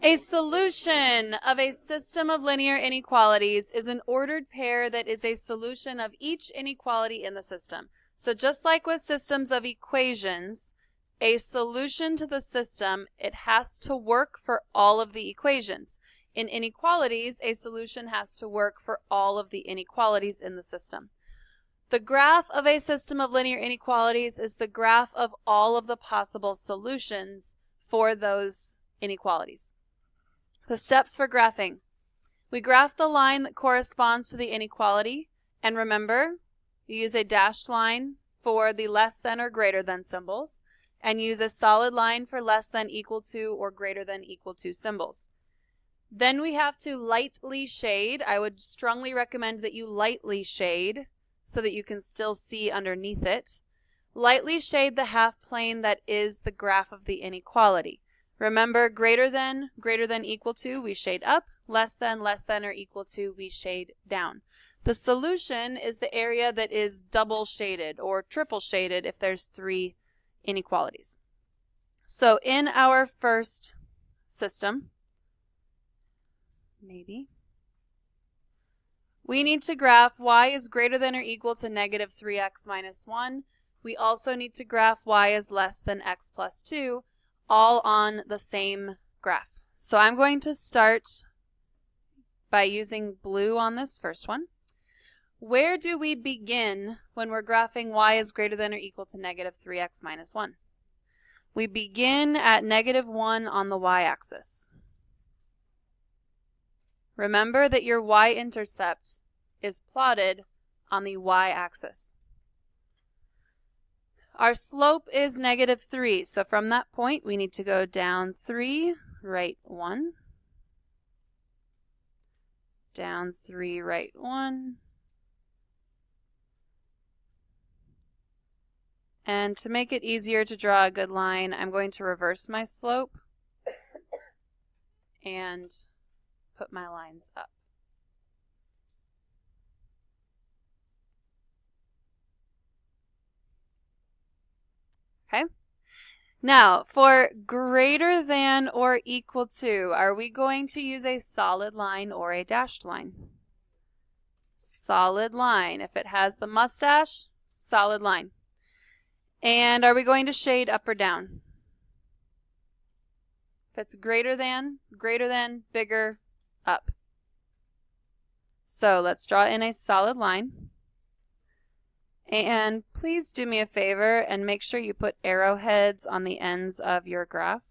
A solution of a system of linear inequalities is an ordered pair that is a solution of each inequality in the system. So just like with systems of equations, a solution to the system, it has to work for all of the equations. In inequalities, a solution has to work for all of the inequalities in the system. The graph of a system of linear inequalities is the graph of all of the possible solutions for those inequalities. The steps for graphing. We graph the line that corresponds to the inequality, and remember, you use a dashed line for the less than or greater than symbols, and use a solid line for less than, equal to, or greater than equal to symbols. Then we have to lightly shade. I would strongly recommend that you lightly shade so that you can still see underneath it. Lightly shade the half plane that is the graph of the inequality. Remember, greater than, equal to, we shade up. Less than, or equal to, we shade down. The solution is the area that is double shaded or triple shaded if there's 3 inequalities. So in our first system, we need to graph y is greater than or equal to negative 3x minus 1. We also need to graph y is less than x plus 2, all on the same graph. So I'm going to start by using blue on this first one. Where do we begin when we're graphing y is greater than or equal to negative 3x minus 1? We begin at negative 1 on the y-axis. Remember that your y-intercept is plotted on the y-axis. Our slope is negative 3, so from that point we need to go down 3, right 1, down 3, right 1, and to make it easier to draw a good line, I'm going to reverse my slope and put my lines up. Okay. Now, for greater than or equal to, are we going to use a solid line or a dashed line? Solid line. If it has the mustache, solid line. And are we going to shade up or down? If it's greater than, bigger, up. So let's draw in a solid line. And please do me a favor and make sure you put arrowheads on the ends of your graph.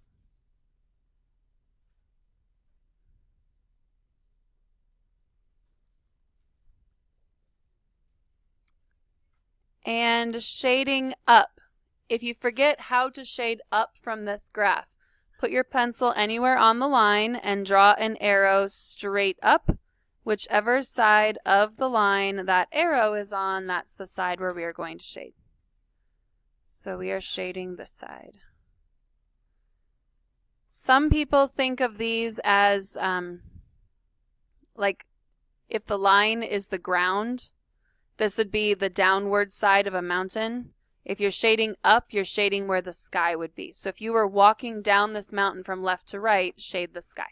And shading up. If you forget how to shade up from this graph, put your pencil anywhere on the line and draw an arrow straight up. Whichever side of the line that arrow is on, that's the side where we are going to shade. So we are shading this side. Some people think of these as like if the line is the ground, this would be the downward side of a mountain. If you're shading up, you're shading where the sky would be. So if you were walking down this mountain from left to right, shade the sky.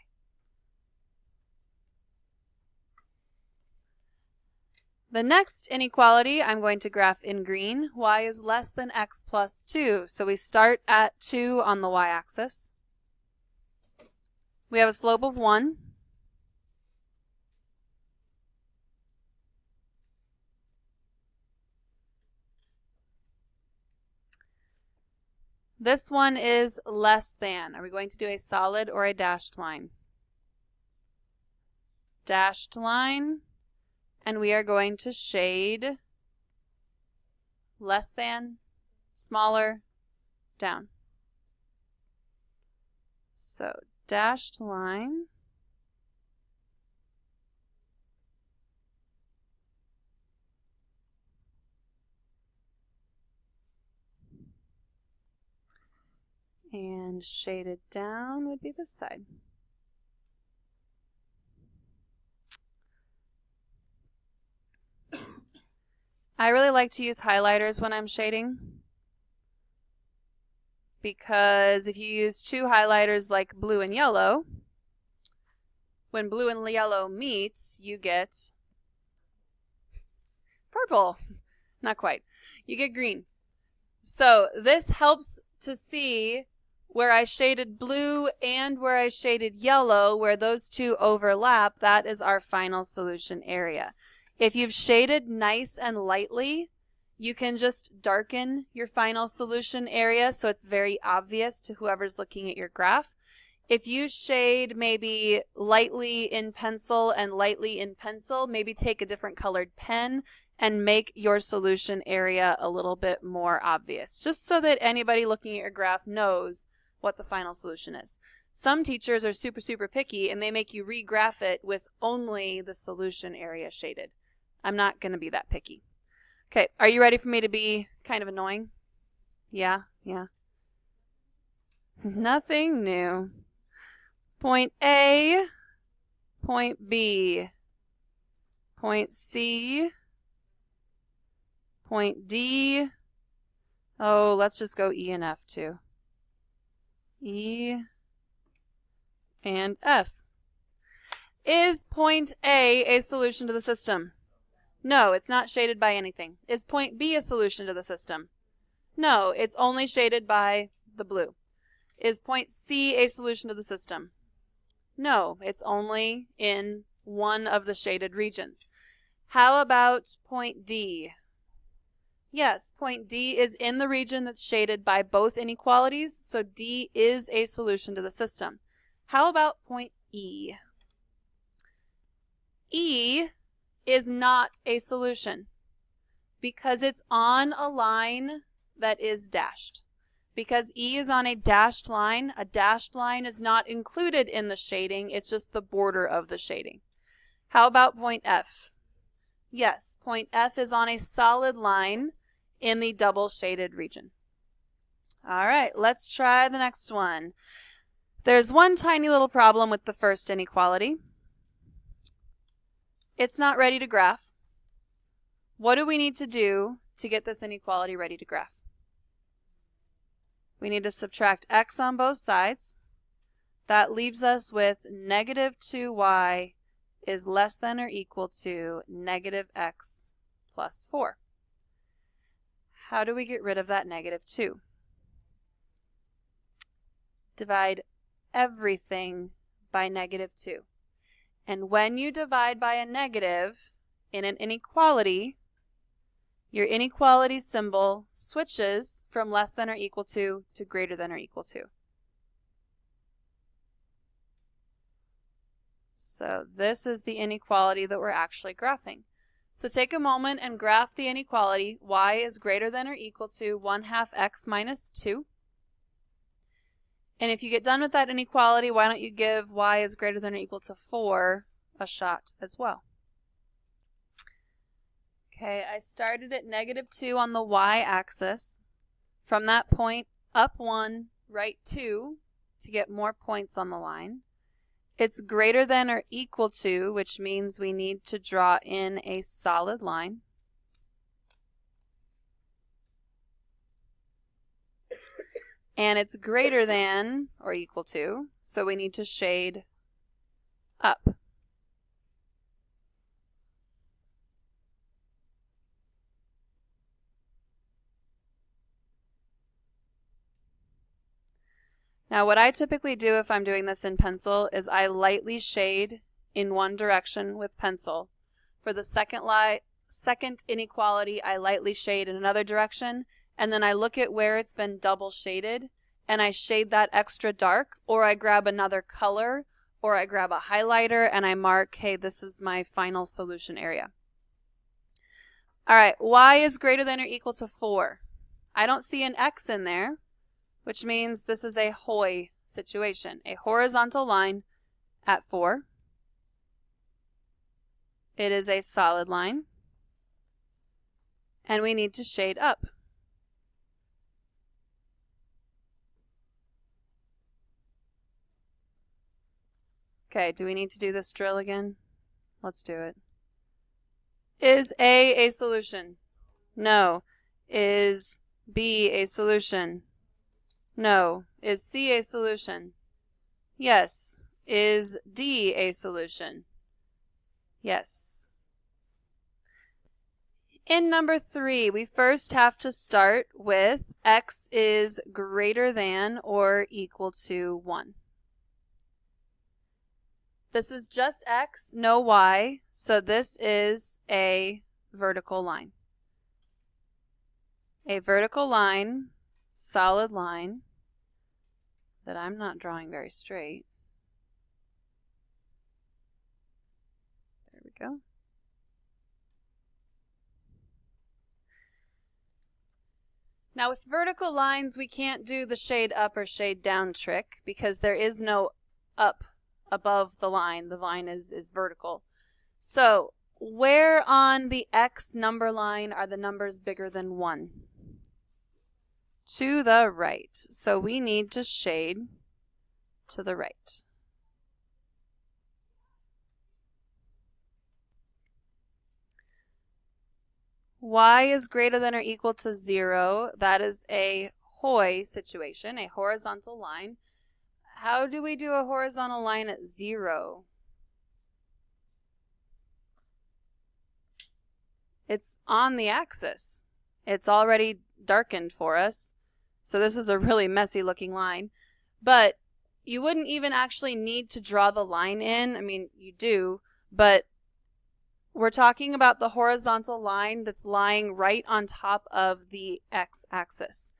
The next inequality I'm going to graph in green. Y is less than x plus 2. So we start at 2 on the y-axis. We have a slope of 1. This one is less than. Are we going to do a solid or a dashed line? Dashed line. And we are going to shade less than, smaller, down. So dashed line. And shaded down would be this side. I really like to use highlighters when I'm shading, because if you use 2 highlighters like blue and yellow, When blue and yellow meet, you get purple. Not quite. You get green. So this helps to see where I shaded blue and where I shaded yellow, where those two overlap. That is our final solution area. If you've shaded nice and lightly, you can just darken your final solution area so it's very obvious to whoever's looking at your graph. If you shade maybe lightly in pencil and lightly in pencil, maybe take a different colored pen and make your solution area a little bit more obvious, just so that anybody looking at your graph knows what the final solution is. Some teachers are super, super picky and they make you regraph it with only the solution area shaded. I'm not going to be that picky. Okay, are you ready for me to be kind of annoying? Yeah. Nothing new. Point A, point B, point C, point D. Oh, let's just go E and F too. E and F. Is point A solution to the system? No, it's not shaded by anything. Is point B a solution to the system? No, it's only shaded by the blue. Is point C a solution to the system? No, it's only in one of the shaded regions. How about point D? Yes, point D is in the region that's shaded by both inequalities, so D is a solution to the system. How about point E? E is not a solution because it's on a line that is dashed. Because E is on a dashed line is not included in the shading, it's just the border of the shading. How about point F? Yes, point F is on a solid line in the double shaded region. All right, let's try the next one. There's one tiny little problem with the first inequality. It's not ready to graph. What do we need to do to get this inequality ready to graph? We need to subtract x on both sides. That leaves us with negative 2y is less than or equal to negative x plus 4. How do we get rid of that negative 2? Divide everything by negative 2. And when you divide by a negative in an inequality, your inequality symbol switches from less than or equal to greater than or equal to. So this is the inequality that we're actually graphing. So take a moment and graph the inequality. Y is greater than or equal to 1/2 x minus 2. And if you get done with that inequality, why don't you give y is greater than or equal to 4 a shot as well? Okay, I started at negative 2 on the y-axis. From that point, up 1, right 2 to get more points on the line. It's greater than or equal to, which means we need to draw in a solid line. And it's greater than or equal to, so we need to shade up. Now what I typically do if I'm doing this in pencil is I lightly shade in one direction with pencil. For the second inequality, I lightly shade in another direction, and then I look at where it's been double shaded and I shade that extra dark, or I grab another color, or I grab a highlighter and I mark, hey, this is my final solution area. All right, y is greater than or equal to 4. I don't see an x in there, which means this is a HOI situation, a horizontal line at 4. It is a solid line, and we need to shade up. Okay, do we need to do this drill again? Let's do it. Is A solution? No. Is B a solution? No. Is C a solution? Yes. Is D a solution? Yes. In number 3, we first have to start with x is greater than or equal to 1. This is just x, no y, so this is a vertical line. A vertical line, solid line, that I'm not drawing very straight. There we go. Now with vertical lines, we can't do the shade up or shade down trick because there is no up above the line. The line is vertical. So where on the x number line are the numbers bigger than 1? To the right. So we need to shade to the right. Y is greater than or equal to 0. That is a HOI situation, a horizontal line. How do we do a horizontal line at 0? It's on the axis. It's already darkened for us. So this is a really messy looking line. But you wouldn't even actually need to draw the line in. I mean, you do, but we're talking about the horizontal line that's lying right on top of the x-axis.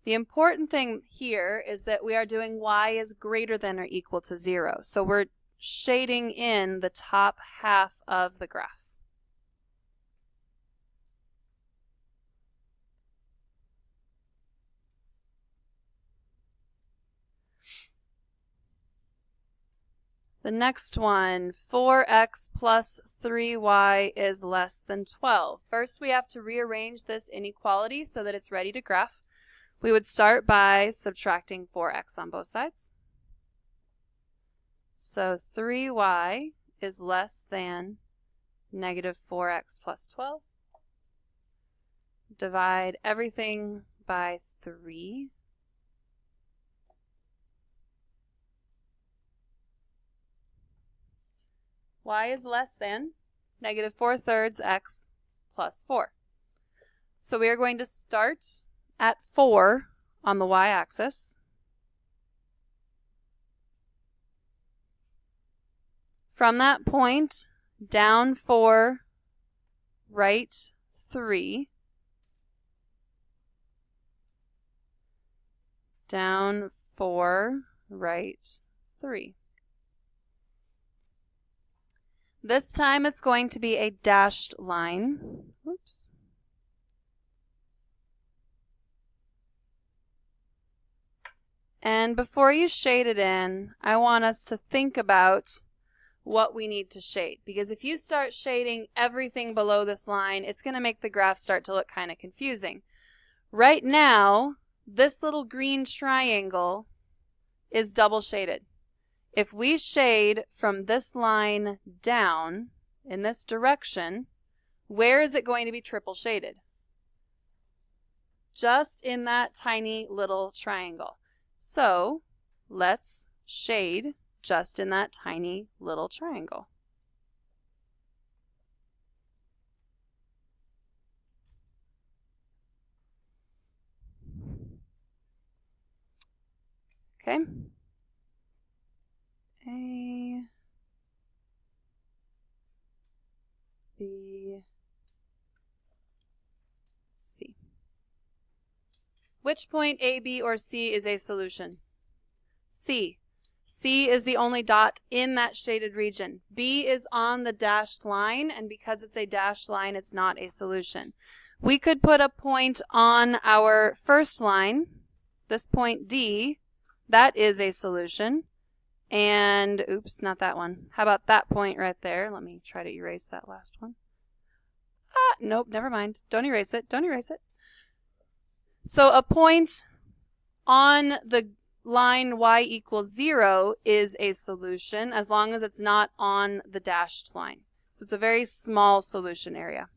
The important thing here is that we are doing y is greater than or equal to 0. So we're shading in the top half of the graph. The next one, 4x plus 3y is less than 12. First, we have to rearrange this inequality so that it's ready to graph. We would start by subtracting 4x on both sides. So 3y is less than negative 4x plus 12. Divide everything by 3. Y is less than negative 4/3 x plus 4. So we are going to start at 4 on the y-axis. From that point, down 4, right 3. Down 4, right 3. This time it's going to be a dashed line. Oops. And before you shade it in, I want us to think about what we need to shade. Because if you start shading everything below this line, it's going to make the graph start to look kind of confusing. Right now, this little green triangle is double shaded. If we shade from this line down in this direction, where is it going to be triple shaded? Just in that tiny little triangle. So let's shade just in that tiny little triangle. Okay. A, B, C. Which point A, B, or C is a solution? C. C is the only dot in that shaded region. B is on the dashed line, and because it's a dashed line, it's not a solution. We could put a point on our first line, this point D, that is a solution. And, oops, not that one. How about that point right there? Let me try to erase that last one. Nope, never mind. Don't erase it. Don't erase it. So a point on the line y equals 0 is a solution as long as it's not on the dashed line. So it's a very small solution area.